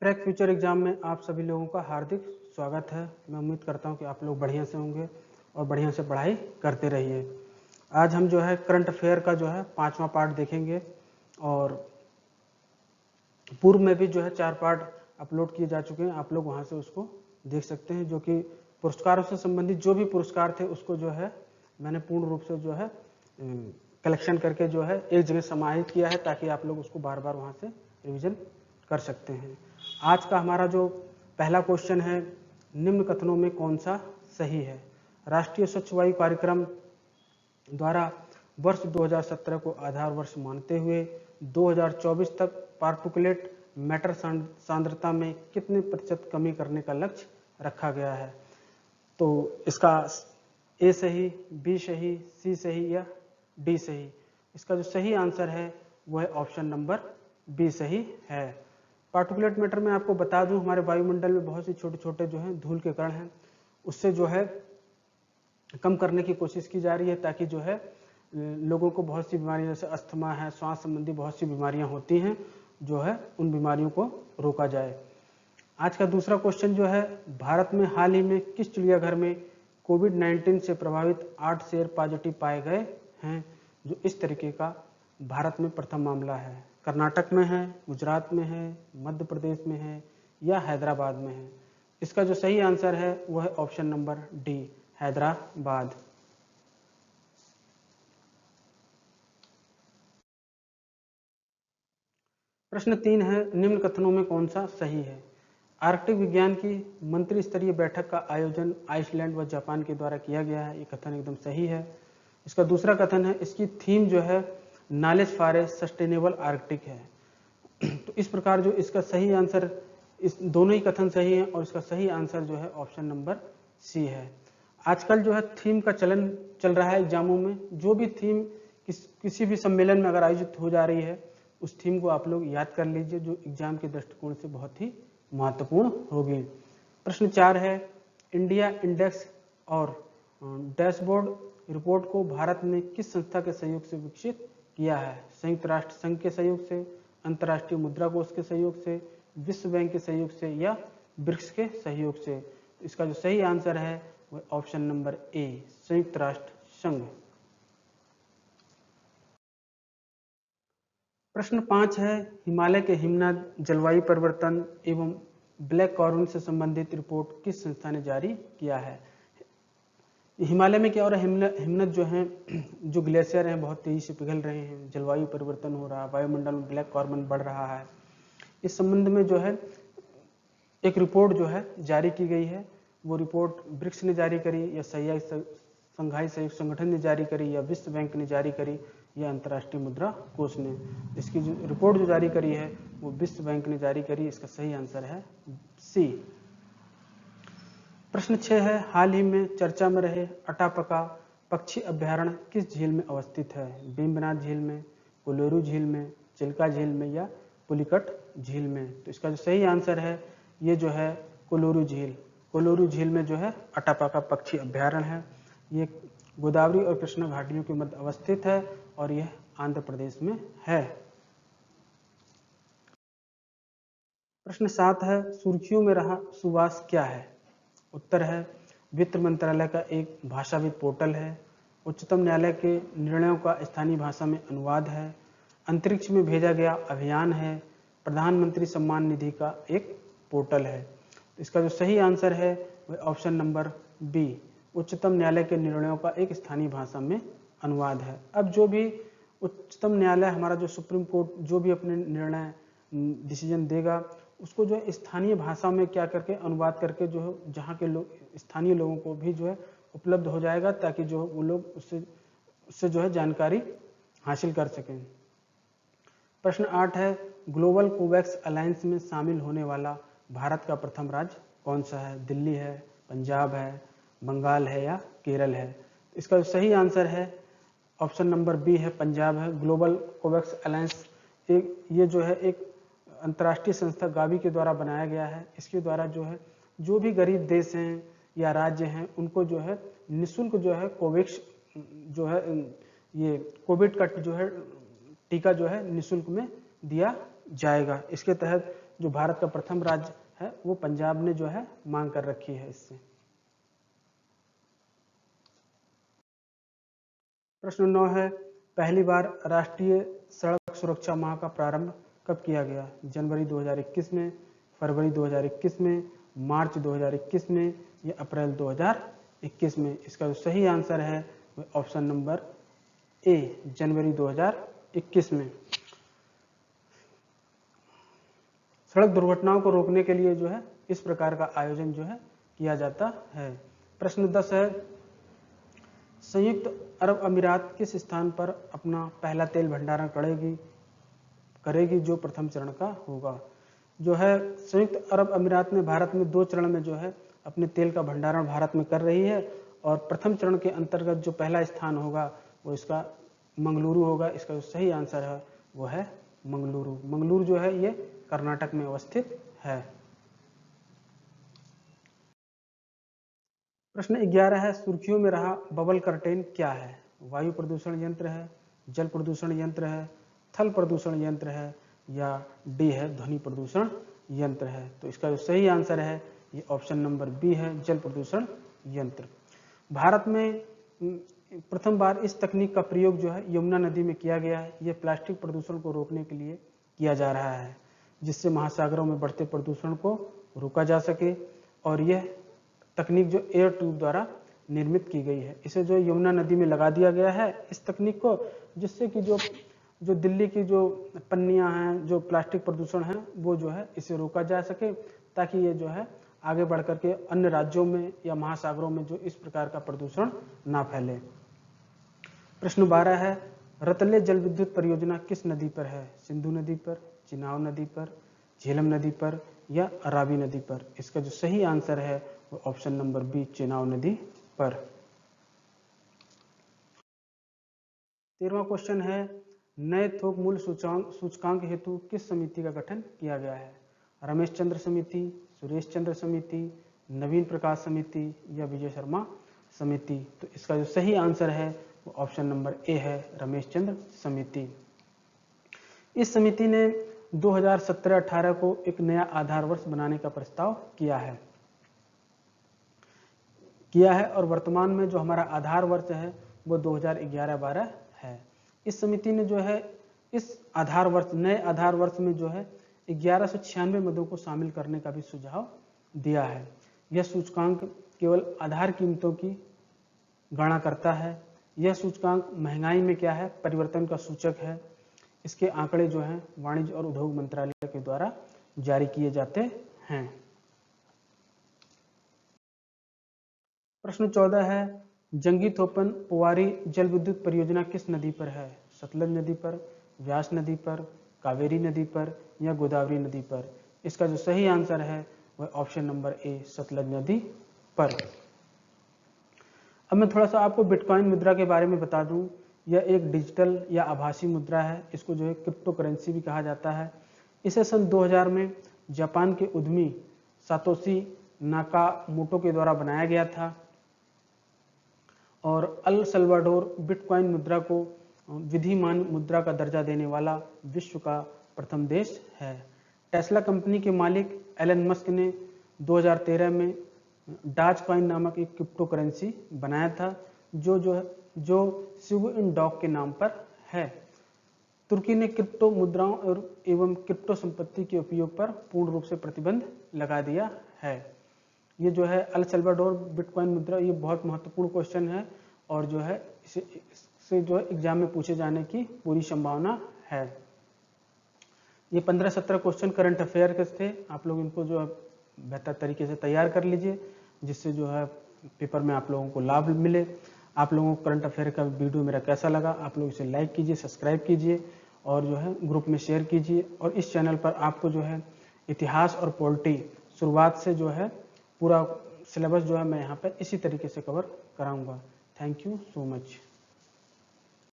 Crack future exam में आप सभी लोगों का हार्दिक स्वागत है। मैं उम्मीद करता हूं कि आप लोग बढ़िया से होंगे और बढ़िया से पढ़ाई करते रहिए। आज हम जो है करंट अफेयर का जो है 5वां पार्ट देखेंगे और पूर्व में भी जो है 4 पार्ट अपलोड किए जा चुके हैं। आप लोग वहां से उसको देख सकते हैं, जो कि पुरस्कारों से संबंधित जो भी पुरस्कार थे उसको जो है मैंने पूर्ण रूप से जो है कलेक्शन करके जो है एक जगह समाहित किया है, ताकि आप लोग उसको बार बार वहां से रिवीजन कर सकते हैं। आज का हमारा जो पहला क्वेश्चन है, निम्न कथनों में कौन सा सही है। राष्ट्रीय स्वच्छ वायु कार्यक्रम द्वारा वर्ष 2017 को आधार वर्ष मानते हुए 2024 तक पार्टिकुलेट मैटर सांद्रता में कितने प्रतिशत कमी करने का लक्ष्य रखा गया है। तो इसका ए सही, बी सही, सी सही या डी सही। इसका जो सही आंसर है वो है ऑप्शन नंबर बी सही है। पार्टिकुलेट मैटर में आपको बता दूं, हमारे वायुमंडल में बहुत से छोटे छोटे जो हैं धूल के कण हैं, उससे जो है कम करने की कोशिश की जा रही है, ताकि जो है लोगों को बहुत सी बीमारियां जैसे अस्थमा है, श्वास संबंधी बहुत सी बीमारियां होती हैं, जो है उन बीमारियों को रोका जाए। आज का दूसरा क्वेश्चन जो है, भारत में हाल ही में किस चिड़ियाघर में कोविड-19 से प्रभावित 8 शेर पॉजिटिव पाए गए हैं, जो इस तरीके का भारत में प्रथम मामला है। कर्नाटक में है, गुजरात में है, मध्य प्रदेश में है या हैदराबाद में है। इसका जो सही आंसर है वो है ऑप्शन नंबर डी, हैदराबाद। प्रश्न 3 है, निम्न कथनों में कौन सा सही है। आर्कटिक विज्ञान की मंत्री स्तरीय बैठक का आयोजन आइसलैंड व जापान के द्वारा किया गया है। ये कथन एकदम सही है। इसका दूसरा कथन है, इसकी थीम जो है knowledge for a sustainable Arctic है। तो इस प्रकार जो इसका सही आंसर, इस दोनों ही कथन सही है और इसका सही आंसर जो है ऑप्शन नंबर सी है। आजकल जो है थीम का चलन चल रहा है एग्जामों में। जो भी थीम किसी भी सम्मेलन में अगर आयोजित हो जा रही है, उस थीम को आप लोग याद कर लीजिए, जो एग्जाम के दृष्टिकोण से बहुत ही महत्वपूर्ण होगी। प्रश्न 4 है, इंडिया इंडेक्स और डैशबोर्ड रिपोर्ट को भारत ने किस संस्था के सहयोग से विकसित किया है। संयुक्त राष्ट्र संघ के सहयोग से, अंतर्राष्ट्रीय मुद्रा कोष के सहयोग से, विश्व बैंक के सहयोग से या ब्रिक्स के सहयोग से। तो इसका जो सही आंसर है वो ऑप्शन नंबर ए, संयुक्त राष्ट्र संघ। प्रश्न 5 है, हिमालय के हिमनद, जलवायु परिवर्तन एवं ब्लैक कार्बन से संबंधित रिपोर्ट किस संस्था ने जारी किया है। हिमालय में क्या हो रहा है, हिमनद जो हैं, जो ग्लेशियर हैं, बहुत तेजी से पिघल रहे हैं, जलवायु परिवर्तन हो रहा है, वायुमंडल में ब्लैक कार्बन बढ़ रहा है। इस संबंध में जो है एक रिपोर्ट जो है जारी की गई है। वो रिपोर्ट ब्रिक्स ने जारी करी या संघाई सहयोग संगठन ने जारी करी या विश्व बैंक ने जारी करी या अंतर्राष्ट्रीय मुद्रा कोष ने। इसकी जो रिपोर्ट जो जारी करी है वो विश्व बैंक ने जारी करी। इसका सही आंसर है सी। प्रश्न 6 है, हाल ही में चर्चा में रहे अटापका पक्षी अभ्यारण्य किस झील में अवस्थित है। बेम्बनाथ झील में, कोलोरू झील में, चिल्का झील में या पुलिकट झील में। तो इसका जो सही आंसर है ये जो है कोलोरू झील। कोलोरू झील में जो है अटापका पक्षी अभ्यारण्य है। ये गोदावरी और कृष्णा घाटियों के मध्य अवस्थित है और यह आंध्र प्रदेश में है। प्रश्न 7 है, सुर्खियों में रहा सुवास क्या है। उत्तर है, वित्त मंत्रालय का एक भाषाविद पोर्टल है, उच्चतम न्यायालय के निर्णयों का स्थानीय भाषा में अनुवाद है, अंतरिक्ष में भेजा गया अभियान है, प्रधानमंत्री सम्मान निधि का एक पोर्टल है। तो इसका जो सही आंसर है वह ऑप्शन नंबर बी, उच्चतम न्यायालय के निर्णयों का एक स्थानीय भाषा में अनुवाद है। अब जो भी उच्चतम न्यायालय, हमारा जो सुप्रीम कोर्ट, जो भी अपने निर्णय डिसीजन देगा, उसको जो है स्थानीय भाषा में क्या करके अनुवाद करके जो है जहाँ के लोग, स्थानीय लोगों को भी जो है उपलब्ध हो जाएगा, ताकि जो वो लोग उससे जो है जानकारी हासिल कर सकें। प्रश्न 8 है, ग्लोबल कोवैक्स अलायंस में शामिल होने वाला भारत का प्रथम राज्य कौन सा है। दिल्ली है, पंजाब है, बंगाल है या केरल है। इसका जो सही आंसर है ऑप्शन नंबर बी है, पंजाब है। ग्लोबल कोवैक्स अलायंस ये जो है एक अंतर्राष्ट्रीय संस्था गावी के द्वारा बनाया गया है। इसके द्वारा जो है जो भी गरीब देश हैं या राज्य हैं, उनको जो है निःशुल्क जो है कोवैक्स जो है ये कोविड का जो है टीका जो है निःशुल्क में दिया जाएगा। इसके तहत जो भारत का प्रथम राज्य है वो पंजाब ने जो है मांग कर रखी है इससे। प्रश्न 9 है, पहली बार राष्ट्रीय सड़क सुरक्षा माह का प्रारंभ कब किया गया? जनवरी 2021 में, फरवरी 2021 में, मार्च 2021 में या अप्रैल 2021 में? इसका जो सही आंसर है वो ऑप्शन नंबर ए, जनवरी 2021 में। सड़क दुर्घटनाओं को रोकने के लिए जो है इस प्रकार का आयोजन जो है किया जाता है। प्रश्न 10 है, संयुक्त अरब अमीरात किस स्थान पर अपना पहला तेल भंडारण करेगी जो प्रथम चरण का होगा? जो है संयुक्त अरब अमीरात में भारत में 2 चरण में जो है अपने तेल का भंडारण भारत में कर रही है, और प्रथम चरण के अंतर्गत जो पहला स्थान होगा वो इसका मंगलुरु होगा। इसका जो सही आंसर है वो है मंगलुरु। मंगलुरु जो है ये कर्नाटक में अवस्थित है। प्रश्न 11 है, सुर्खियों में रहा बबल कर्टेन क्या है? वायु प्रदूषण यंत्र है, जल प्रदूषण यंत्र है, थल प्रदूषण यंत्र है या डी है ध्वनि प्रदूषण यंत्र है? तो इसका जो सही आंसर है ये ऑप्शन नंबर बी है, जल प्रदूषण यंत्र। भारत में प्रथम बार इस तकनीक का प्रयोग जो है यमुना नदी में किया गया है। ये प्लास्टिक प्रदूषण को रोकने के लिए किया जा रहा है, जिससे महासागरों में बढ़ते प्रदूषण को रोका जा सके, और यह तकनीक जो एयर ट्यूब द्वारा निर्मित की गई है। इसे जो यमुना नदी में लगा दिया गया है इस तकनीक को, जिससे कि जो दिल्ली की जो पन्नियां हैं, जो प्लास्टिक प्रदूषण है वो जो है इसे रोका जा सके, ताकि ये जो है आगे बढ़ करके अन्य राज्यों में या महासागरों में जो इस प्रकार का प्रदूषण ना फैले। प्रश्न 12 है, रतले जल विद्युत परियोजना किस नदी पर है? सिंधु नदी पर, चिनाब नदी पर, झेलम नदी पर या रावी नदी पर? इसका जो सही आंसर है वो ऑप्शन नंबर बी, चिनाब नदी पर। 13वां क्वेश्चन है, नए थोक मूल्य सूचकांक हेतु किस समिति का गठन किया गया है? रमेश चंद्र समिति, सुरेश चंद्र समिति, नवीन प्रकाश समिति या विजय शर्मा समिति? तो इसका जो सही आंसर है वो ऑप्शन नंबर ए है, रमेश चंद्र समिति। इस समिति ने 2017-18 को एक नया आधार वर्ष बनाने का प्रस्ताव किया है, और वर्तमान में जो हमारा आधार वर्ष है वो 2011-12 है। इस समिति ने जो है इस आधार वर्ष, नए आधार वर्ष में जो है 1196 मदों को शामिल करने का भी सुझाव दिया है। यह सूचकांक केवल आधार कीमतों की गणना करता है। यह सूचकांक महंगाई में क्या है, परिवर्तन का सूचक है। इसके आंकड़े जो हैं वाणिज्य और उद्योग मंत्रालय के द्वारा जारी किए जाते हैं। प्रश्न 14 है, जंगीथोपन पोवारी जल विद्युत परियोजना किस नदी पर है? सतलज नदी पर, व्यास नदी पर, कावेरी नदी पर या गोदावरी नदी पर? इसका जो सही आंसर है वह ऑप्शन नंबर ए, सतलज नदी पर। अब मैं थोड़ा सा आपको बिटकॉइन मुद्रा के बारे में बता दूं। यह एक डिजिटल या आभासी मुद्रा है। इसको जो है क्रिप्टो करेंसी भी कहा जाता है। इसे सन 2000 में जापान के उद्यमी सातोशी नाकामोटो के द्वारा बनाया गया था, और अल सल्वाडोर बिटकॉइन मुद्रा को विधिमान मुद्रा का दर्जा देने वाला विश्व का प्रथम देश है। टेस्ला कंपनी के मालिक एलन मस्क ने 2013 में डाज कॉइन नामक एक क्रिप्टो करेंसी बनाया था, जो सिवइन डॉग के नाम पर है। तुर्की ने क्रिप्टो मुद्राओं और एवं क्रिप्टो संपत्ति के उपयोग पर पूर्ण रूप से प्रतिबंध लगा दिया है। ये जो है अल सल्वाडोर बिटकॉइन मुद्रा, ये बहुत महत्वपूर्ण क्वेश्चन है, और जो है इसे जो है एग्जाम में पूछे जाने की पूरी संभावना है। ये 15-17 क्वेश्चन करंट अफेयर के थे। आप लोग इनको जो है बेहतर तरीके से तैयार कर लीजिए, जिससे जो है पेपर में आप लोगों को लाभ मिले। आप लोगों को करंट अफेयर का वीडियो मेरा कैसा लगा, आप लोग इसे लाइक कीजिए, सब्सक्राइब कीजिए और जो है ग्रुप में शेयर कीजिए। और इस चैनल पर आपको जो है इतिहास और पॉलिटी शुरुआत से जो है पूरा सिलेबस जो है मैं यहाँ पर इसी तरीके से कवर कराऊंगा। Thank you so much.